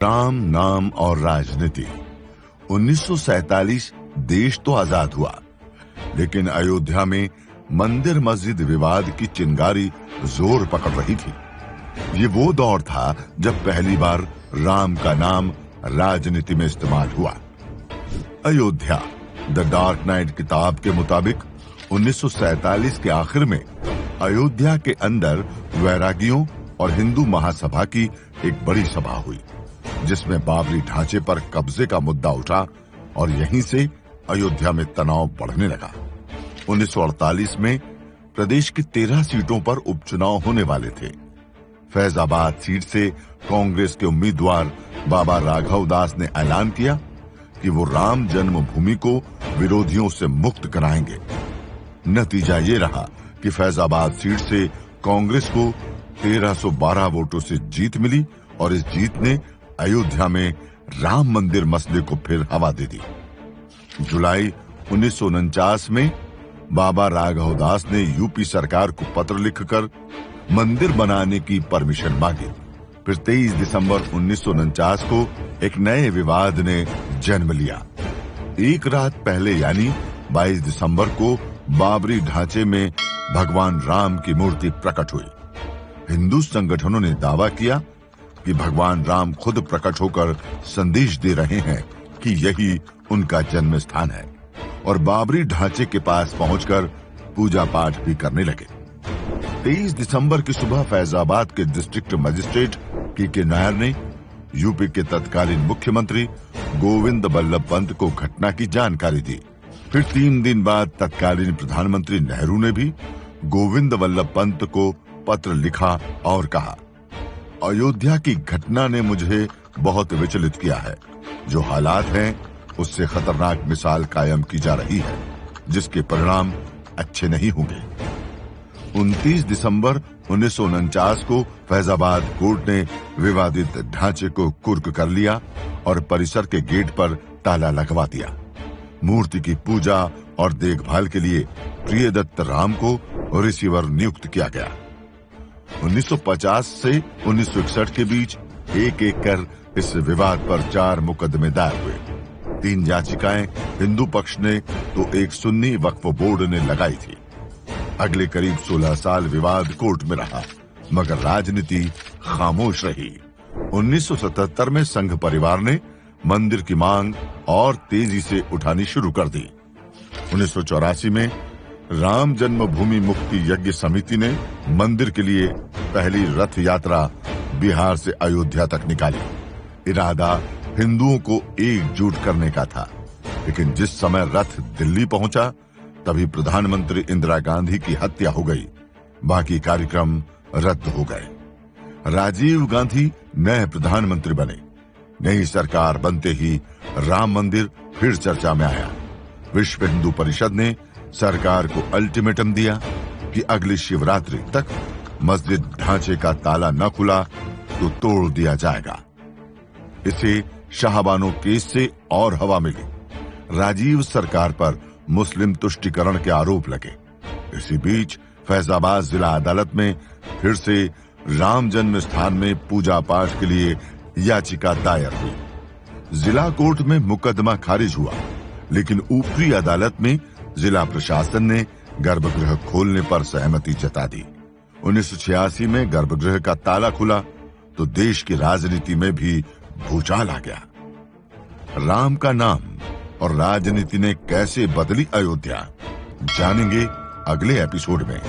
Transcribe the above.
राम, नाम और राजनीति। 1947 देश तो आजाद हुआ, लेकिन अयोध्या में मंदिर मस्जिद विवाद की चिंगारी जोर पकड़ रही थी। ये वो दौर था जब पहली बार राम का नाम राजनीति में इस्तेमाल हुआ। अयोध्या द डार्क नाइट किताब के मुताबिक 1947 के आखिर में अयोध्या के अंदर वैरागियों और हिंदू महासभा की एक बड़ी सभा हुई, जिसमें बाबरी ढांचे पर कब्जे का मुद्दा उठा और यहीं से अयोध्या में तनाव बढ़ने लगा। 1948 में प्रदेश की 13 सीटों पर उपचुनाव होने वाले थे। फैजाबाद सीट से कांग्रेस के उम्मीदवार बाबा राघव दास ने ऐलान किया कि वो राम जन्मभूमि को विरोधियों से मुक्त कराएंगे। नतीजा ये रहा कि फैजाबाद सीट से कांग्रेस को 1312 वोटों से जीत मिली और इस जीत ने अयोध्या में राम मंदिर मसले को फिर हवा दे दी। जुलाई 1949 में बाबा राघव दास ने यूपी सरकार को पत्र लिखकर मंदिर बनाने की परमिशन मांगी। फिर 23 दिसंबर 1949 को एक नए विवाद ने जन्म लिया। एक रात पहले यानी 22 दिसंबर को बाबरी ढांचे में भगवान राम की मूर्ति प्रकट हुई। हिंदू संगठनों ने दावा किया कि भगवान राम खुद प्रकट होकर संदेश दे रहे हैं कि यही उनका जन्म स्थान है और बाबरी ढांचे के पास पहुंचकर पूजा पाठ भी करने लगे। 23 दिसंबर की सुबह फैजाबाद के डिस्ट्रिक्ट मजिस्ट्रेट के नायर ने यूपी के तत्कालीन मुख्यमंत्री गोविंद बल्लभ पंत को घटना की जानकारी दी। फिर 3 दिन बाद तत्कालीन प्रधानमंत्री नेहरू ने भी गोविंद बल्लभ पंत को पत्र लिखा और कहा, अयोध्या की घटना ने मुझे बहुत विचलित किया है। जो हालात हैं उससे खतरनाक मिसाल कायम की जा रही है, जिसके परिणाम अच्छे नहीं होंगे। 29 दिसंबर 1949 को फैजाबाद कोर्ट ने विवादित ढांचे को कुर्क कर लिया और परिसर के गेट पर ताला लगवा दिया। मूर्ति की पूजा और देखभाल के लिए प्रियदत्त राम को रिसीवर नियुक्त किया गया। 1950 से 1961 के बीच एक कर इस विवाद पर 4 मुकदमे दायर हुए। 3 याचिकाएं हिंदू पक्ष ने तो एक सुन्नी वक्फ बोर्ड ने लगाई थी। अगले करीब 16 साल विवाद कोर्ट में रहा, मगर राजनीति खामोश रही। 1977 में संघ परिवार ने मंदिर की मांग और तेजी से उठानी शुरू कर दी। 1984 में राम जन्मभूमि मुक्ति यज्ञ समिति ने मंदिर के लिए पहली रथ यात्रा बिहार से अयोध्या तक निकाली। इरादा हिंदुओं को एकजुट करने का था, लेकिन जिस समय रथ दिल्ली पहुंचा तभी प्रधानमंत्री इंदिरा गांधी की हत्या हो गई। बाकी कार्यक्रम रद्द हो गए। राजीव गांधी नए प्रधानमंत्री बने। नई सरकार बनते ही राम मंदिर फिर चर्चा में आया। विश्व हिंदू परिषद ने सरकार को अल्टीमेटम दिया कि अगली शिवरात्रि तक मस्जिद ढांचे का ताला न खुला तो तोड़ दिया जाएगा। इसे शाहबानो केस से और हवा मिली। राजीव सरकार पर मुस्लिम तुष्टीकरण के आरोप लगे। इसी बीच फैजाबाद जिला अदालत में फिर से राम जन्म स्थान में पूजा पाठ के लिए याचिका दायर हुई। जिला कोर्ट में मुकदमा खारिज हुआ, लेकिन ऊपरी अदालत में जिला प्रशासन ने गर्भगृह खोलने पर सहमति जता दी। 1986 में गर्भगृह का ताला खुला तो देश की राजनीति में भी भूचाल आ गया। राम का नाम और राजनीति ने कैसे बदली अयोध्या, जानेंगे अगले एपिसोड में।